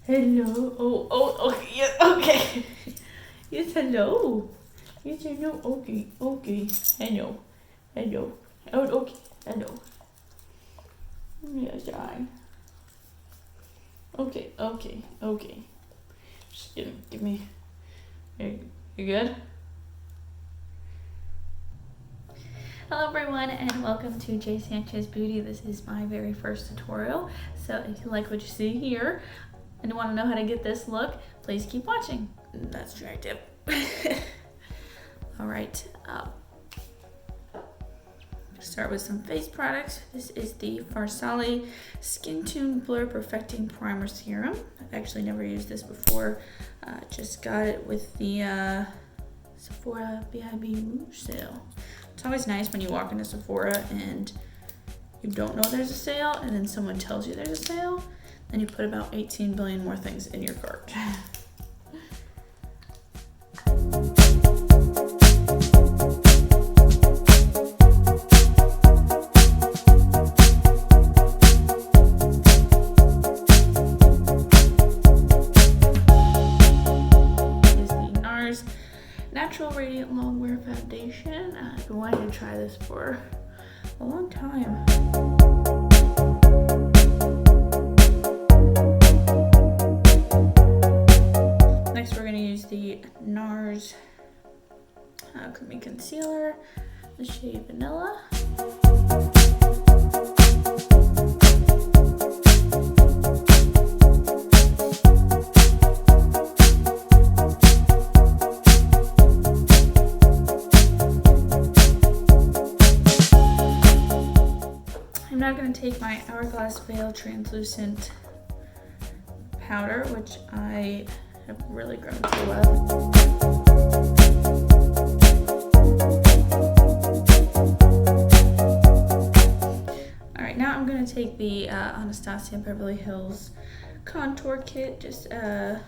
Hello. Oh, okay. Yeah, okay. Yes, hello. Yes, hello. Okay, okay. Hello. Hello. Oh, okay. Hello. Yes, I. Okay, okay, okay. Just give me. You good? Hello everyone and welcome to J Sanchez Beauty. This is my very first tutorial. So if you like what you see here and you want to know how to get this look, please keep watching. That's your tip. Alright, start with some face products. This is the Farsali Skin Tune Blur Perfecting Primer Serum. I've actually never used this before. Just got it with the Sephora BIB Rouge sale. It's always nice when you walk into Sephora and you don't know there's a sale and then someone tells you there's a sale, then you put about 18 billion more things in your cart. Natural Radiant Longwear Foundation. I've been wanting to try this for a long time. Next we're going to use the NARS Creamy Concealer, the shade Vanilla. I'm now going to take my Hourglass Veil Translucent Powder, which I have really grown to love. Alright, now I'm going to take the Anastasia Beverly Hills Contour Kit. Just, let's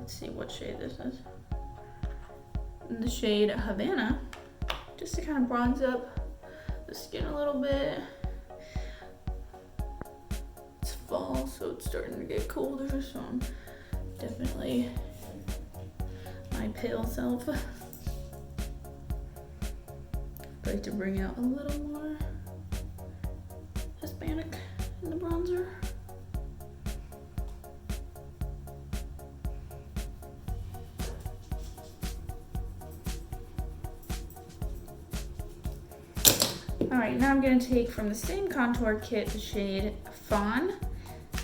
see what shade this is. In the shade Havana, just to kind of bronze up the skin a little bit. Fall, so it's starting to get colder, so I'm definitely my pale self. I'd like to bring out a little more Hispanic in the bronzer. Alright, now I'm going to take from the same contour kit the shade Fawn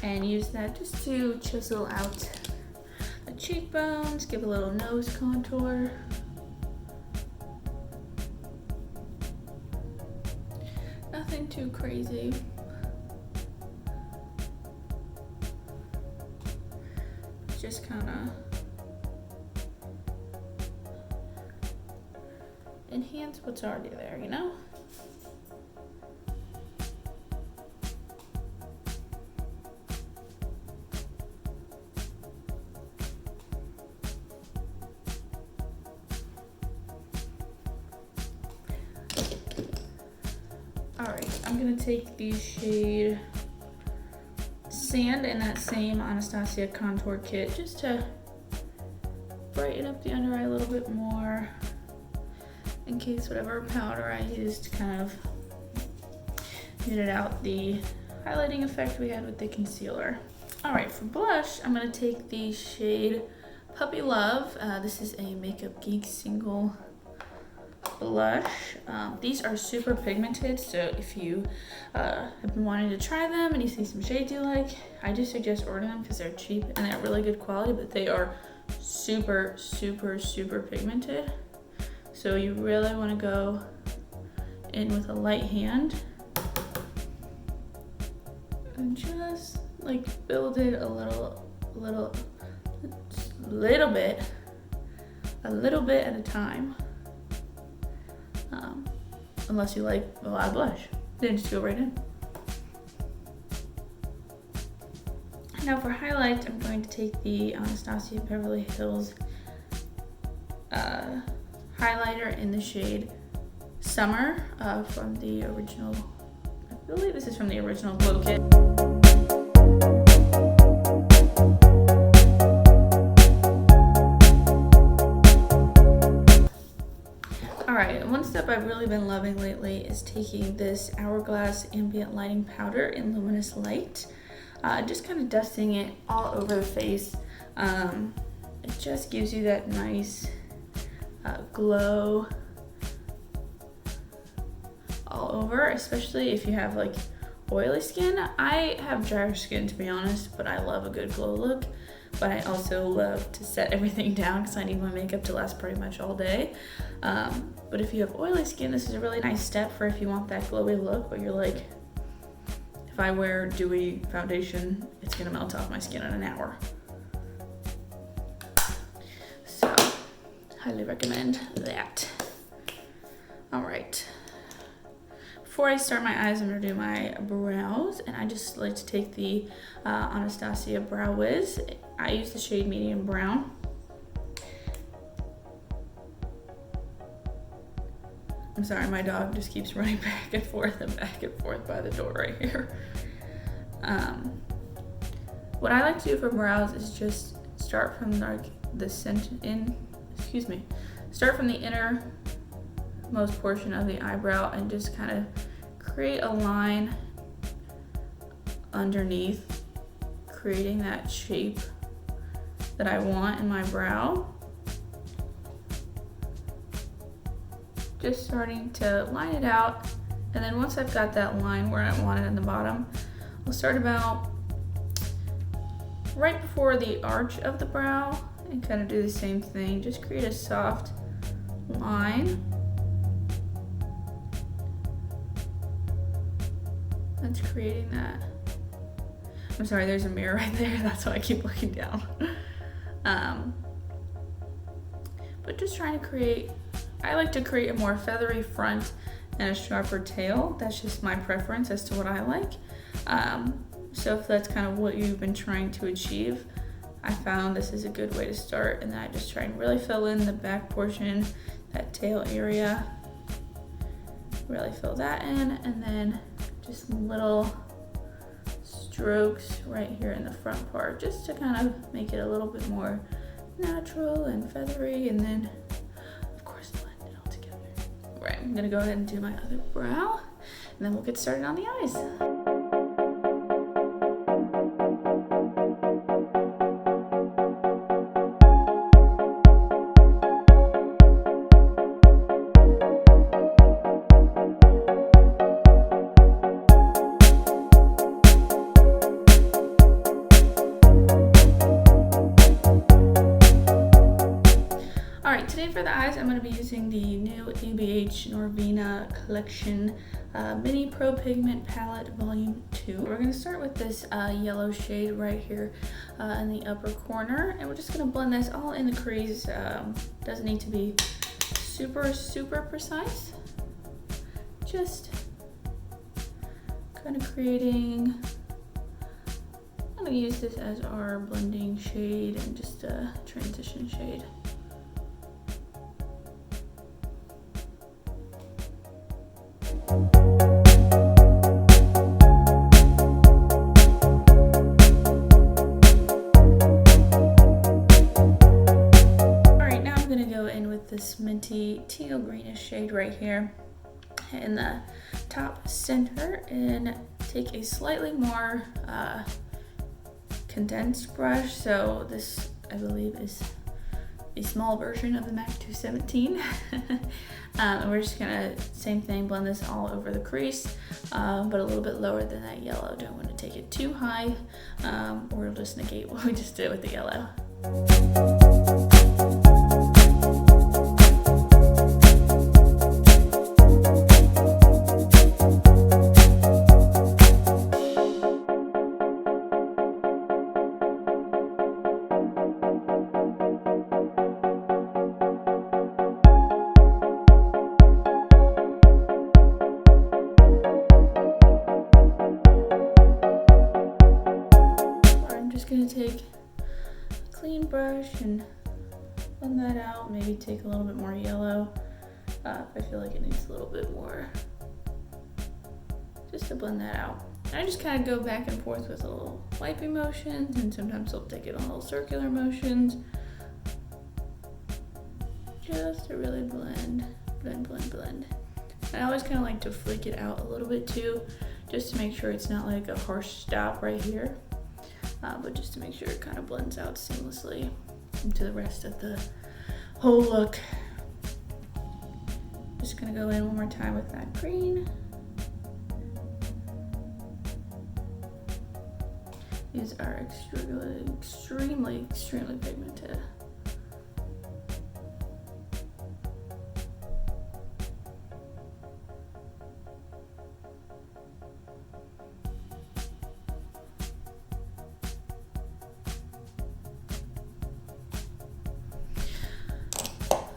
and use that just to chisel out the cheekbones, give a little nose contour. Nothing too crazy. Just kind of enhance what's already there, you know? Alright, I'm going to take the shade Sand in that same Anastasia Contour Kit just to brighten up the under eye a little bit more in case whatever powder I used kind of muted out the highlighting effect we had with the concealer. Alright, for blush, I'm going to take the shade Puppy Love. This is a Makeup Geek single blush. These are super pigmented, so if you have been wanting to try them and you see some shades you like, I do suggest ordering them because they're cheap and they're really good quality, but they are super pigmented. So you really want to go in with a light hand and just like build it a little bit at a time. Unless you like a lot of blush, then just go right in. Now for highlight, I'm going to take the Anastasia Beverly Hills highlighter in the shade Summer from the original, I believe this is from the original Glow Kit. I've really been loving lately is taking this Hourglass Ambient Lighting Powder in Luminous Light. Just kind of dusting it all over the face. It just gives you that nice glow all over, especially if you have like oily skin. I have drier skin, to be honest, but I love a good glow look. But I also love to set everything down because I need my makeup to last pretty much all day. But if you have oily skin, this is a really nice step for if you want that glowy look, but you're like, if I wear dewy foundation, it's gonna melt off my skin in an hour. So, highly recommend that. All right. Before I start my eyes, I'm gonna do my brows, and I just like to take the Anastasia Brow Wiz. I use the shade Medium Brown. I'm sorry, my dog just keeps running back and forth by the door right here. What I like to do for brows is just start from like the start from the innermost portion of the eyebrow and just kind of create a line underneath, creating that shape that I want in my brow. Just starting to line it out, and then once I've got that line where I want it in the bottom, I'll start about right before the arch of the brow and kind of do the same thing. Just create a soft line. That's creating that. I'm sorry, there's a mirror right there. That's why I keep looking down. But just trying to create, I like to create a more feathery front and a sharper tail. That's just my preference as to what I like. So if that's kind of what you've been trying to achieve, I found this is a good way to start. And then I just try and really fill in the back portion, that tail area. Really fill that in, and then just little strokes right here in the front part, just to kind of make it a little bit more natural and feathery, and then of course blend it all together. Right, I'm gonna go ahead and do my other brow, and then we'll get started on the eyes. For the eyes, I'm going to be using the new ABH Norvina Collection Mini Pro Pigment Palette Volume 2. We're going to start with this yellow shade right here in the upper corner, and we're just going to blend this all in the crease. Doesn't need to be super precise. Just kind of creating, I'm going to use this as our blending shade and just a transition shade. This minty teal greenish shade right here in the top center, and take a slightly more condensed brush. So this, I believe, is a small version of the MAC 217. And we're just gonna, same thing, blend this all over the crease, but a little bit lower than that yellow. Don't want to take it too high, or it'll just negate what we just did with the yellow. Gonna take a clean brush and blend that out. Maybe take a little bit more yellow if I feel like it needs a little bit more, just to blend that out. And I just kind of go back and forth with little wiping motions, and sometimes I'll take it on little circular motions, just to really blend. I always kind of like to flick it out a little bit too, just to make sure it's not like a harsh stop right here, but just to make sure it kind of blends out seamlessly into the rest of the whole look. Just gonna go in one more time with that green. These are extremely pigmented.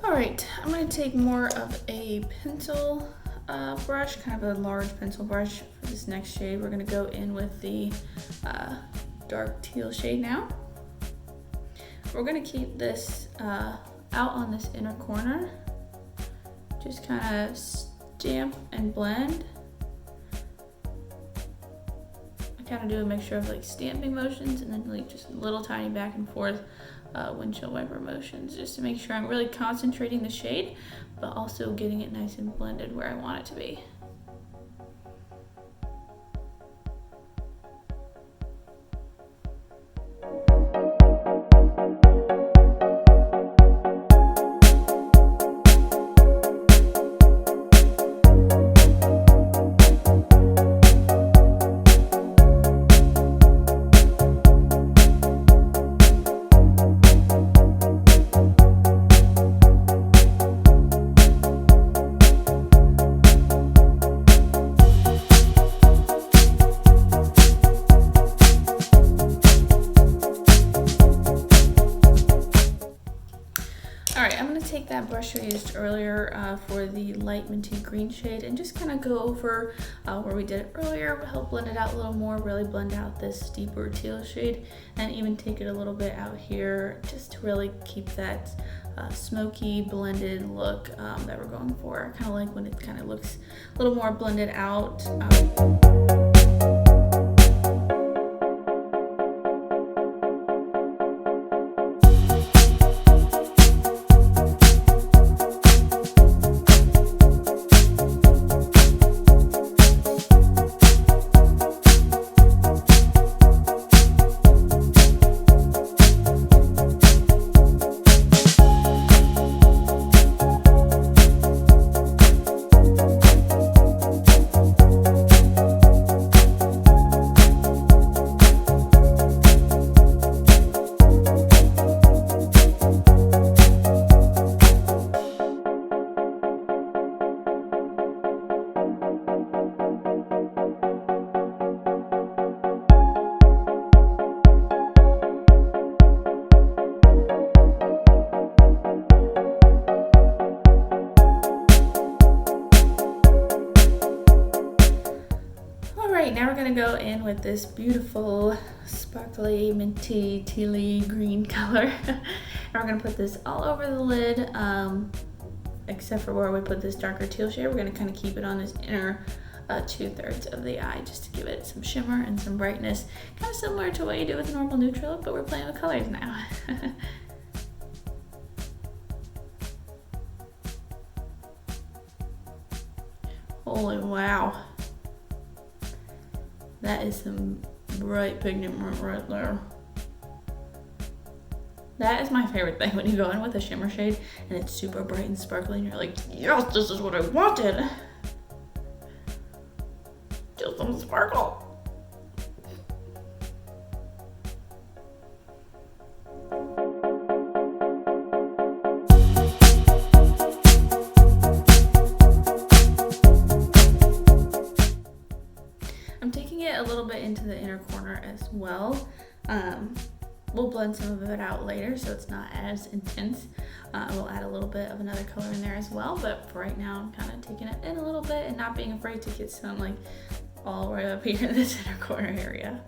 All right, I'm gonna take more of a pencil brush, kind of a large pencil brush for this next shade. We're gonna go in with the dark teal shade now. We're gonna keep this out on this inner corner. Just kind of stamp and blend. I kind of do a mixture of like stamping motions and then like just little tiny back and forth windshield wiper motions, just to make sure I'm really concentrating the shade, but also getting it nice and blended where I want it to be. Take that brush I used earlier for the light minty green shade and just kind of go over where we did it earlier, help blend it out a little more, really blend out this deeper teal shade, and even take it a little bit out here just to really keep that smoky blended look that we're going for. I kind of like when it kind of looks a little more blended out. Now we're gonna go in with this beautiful sparkly minty tealy green color and we're gonna put this all over the lid, except for where we put this darker teal shade. We're gonna kind of keep it on this inner 2/3 of the eye just to give it some shimmer and some brightness, kind of similar to what you do with a normal neutral look, but we're playing with colors now. Holy wow. That is some bright pigment right there. That is my favorite thing, when you go in with a shimmer shade and it's super bright and sparkly and you're like, yes, this is what I wanted. Just some sparkle. A little bit into the inner corner as well. We'll blend some of it out later so it's not as intense. We'll add a little bit of another color in there as well, but for right now I'm kind of taking it in a little bit and not being afraid to get some like all right up here in this inner corner area.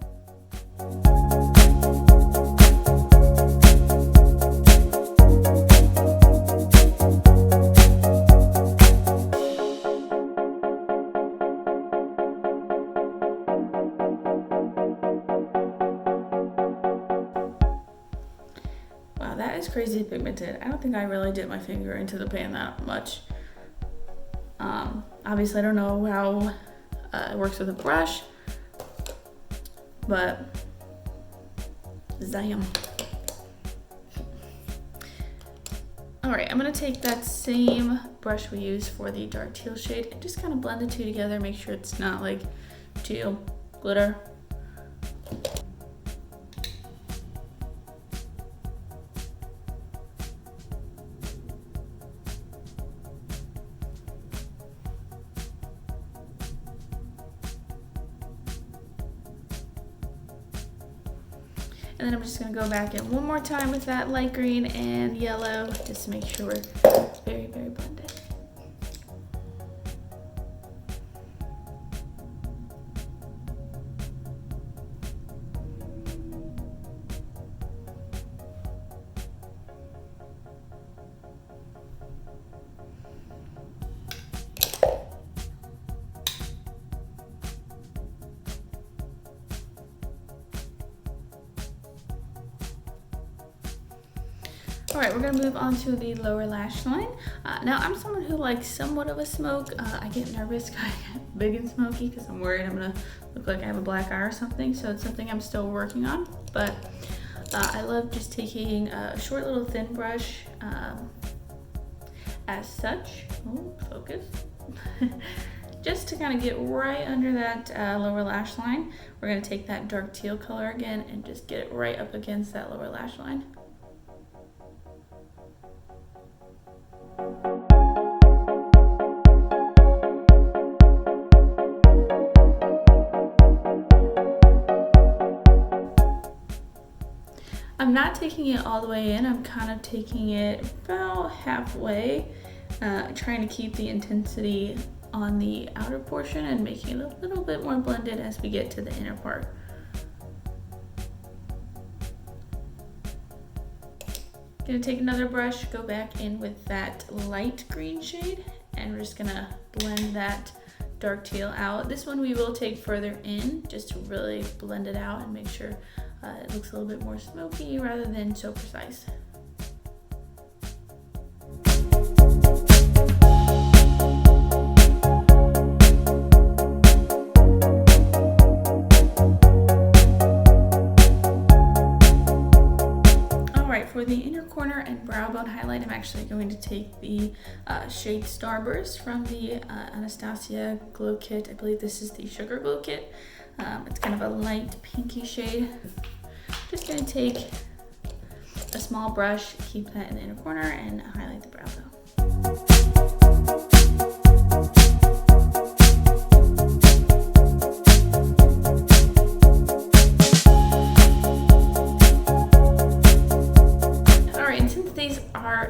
That is crazy pigmented. I don't think I really dipped my finger into the pan that much. Obviously I don't know how it works with a brush, but zam. All right, I'm gonna take that same brush we used for the dark teal shade and just kind of blend the two together, make sure it's not like teal glitter. And then I'm just gonna go back in one more time with that light green and yellow, just to make sure it's very, very blended. All right, we're gonna move on to the lower lash line. Now, I'm someone who likes somewhat of a smoke. I get nervous, I get big and smoky because I'm worried I'm gonna look like I have a black eye or something. So it's something I'm still working on. But I love just taking a short little thin brush as such. Oh, focus. Just to kind of get right under that lower lash line. We're gonna take that dark teal color again and just get it right up against that lower lash line. I'm not taking it all the way in, I'm kind of taking it about halfway, trying to keep the intensity on the outer portion and making it a little bit more blended as we get to the inner part. Gonna take another brush, go back in with that light green shade, and we're just gonna blend that dark teal out. This one we will take further in just to really blend it out and make sure it looks a little bit more smoky rather than so precise. For the inner corner and brow bone highlight, I'm actually going to take the shade Starburst from the Anastasia Glow Kit. I believe this is the Sugar Glow Kit. It's kind of a light pinky shade. Just going to take a small brush, keep that in the inner corner, and highlight the brow bone.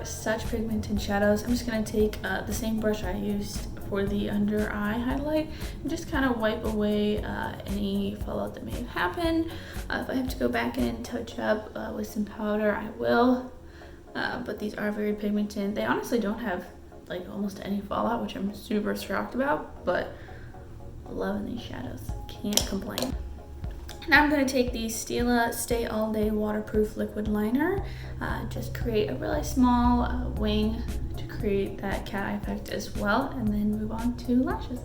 Such pigmented shadows, I'm just going to take the same brush I used for the under eye highlight and just kind of wipe away any fallout that may have happened. If I have to go back and touch up with some powder, I will, but these are very pigmented. They honestly don't have like almost any fallout, which I'm super shocked about, but loving these shadows, can't complain. Now I'm going to take the Stila Stay All Day Waterproof Liquid Liner, just create a really small wing to create that cat eye effect as well, and then move on to lashes.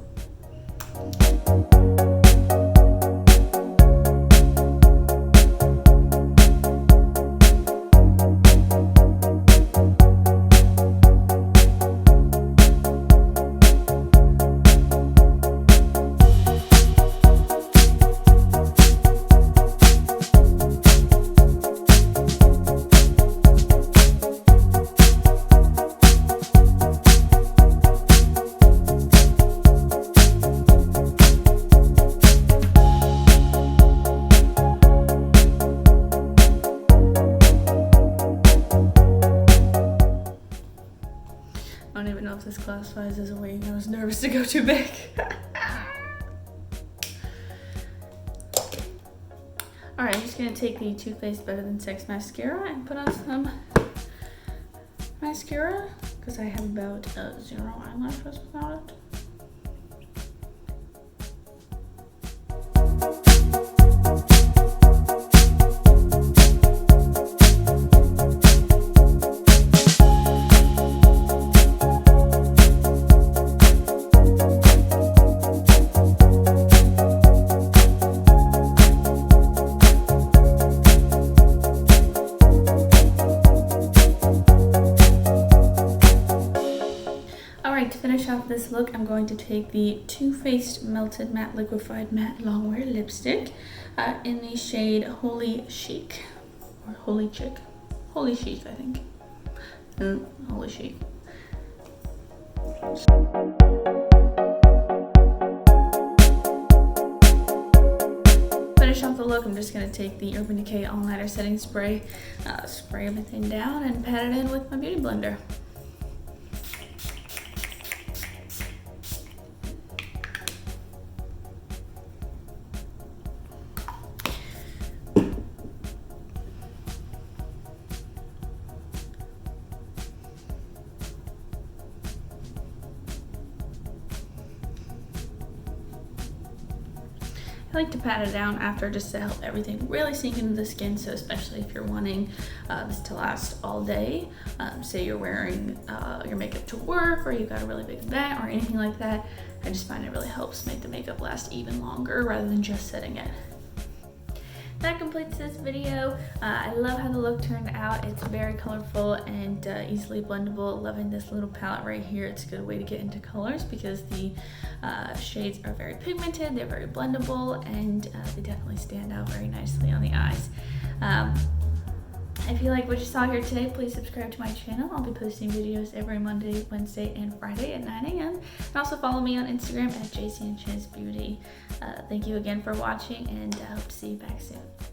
I don't even know if this classifies as a wing. I was nervous to go too big. Alright, I'm just going to take the Too Faced Better Than Sex mascara and put on some mascara because I have about 0 eyelashes without it. this look, I'm going to take the Too Faced Melted Matte Liquefied Matte Longwear Lipstick in the shade Holy Chic, or Holy Chic. Holy Chic, I think. Holy Chic. Finish off the look, I'm just going to take the Urban Decay All Nighter Setting Spray, spray everything down, and pat it in with my beauty blender. I like to pat it down after just to help everything really sink into the skin, so especially if you're wanting this to last all day. Say you're wearing your makeup to work, or you've got a really big event or anything like that, I just find it really helps make the makeup last even longer rather than just setting it. That completes this video. I love how the look turned out. It's very colorful and easily blendable. Loving this little palette right here. It's a good way to get into colors because the shades are very pigmented, they're very blendable, and they definitely stand out very nicely on the eyes. If you like what you saw here today, please subscribe to my channel. I'll be posting videos every Monday, Wednesday, and Friday at 9 a.m. And also follow me on Instagram at JCandChizBeauty. Thank you again for watching, and I hope to see you back soon.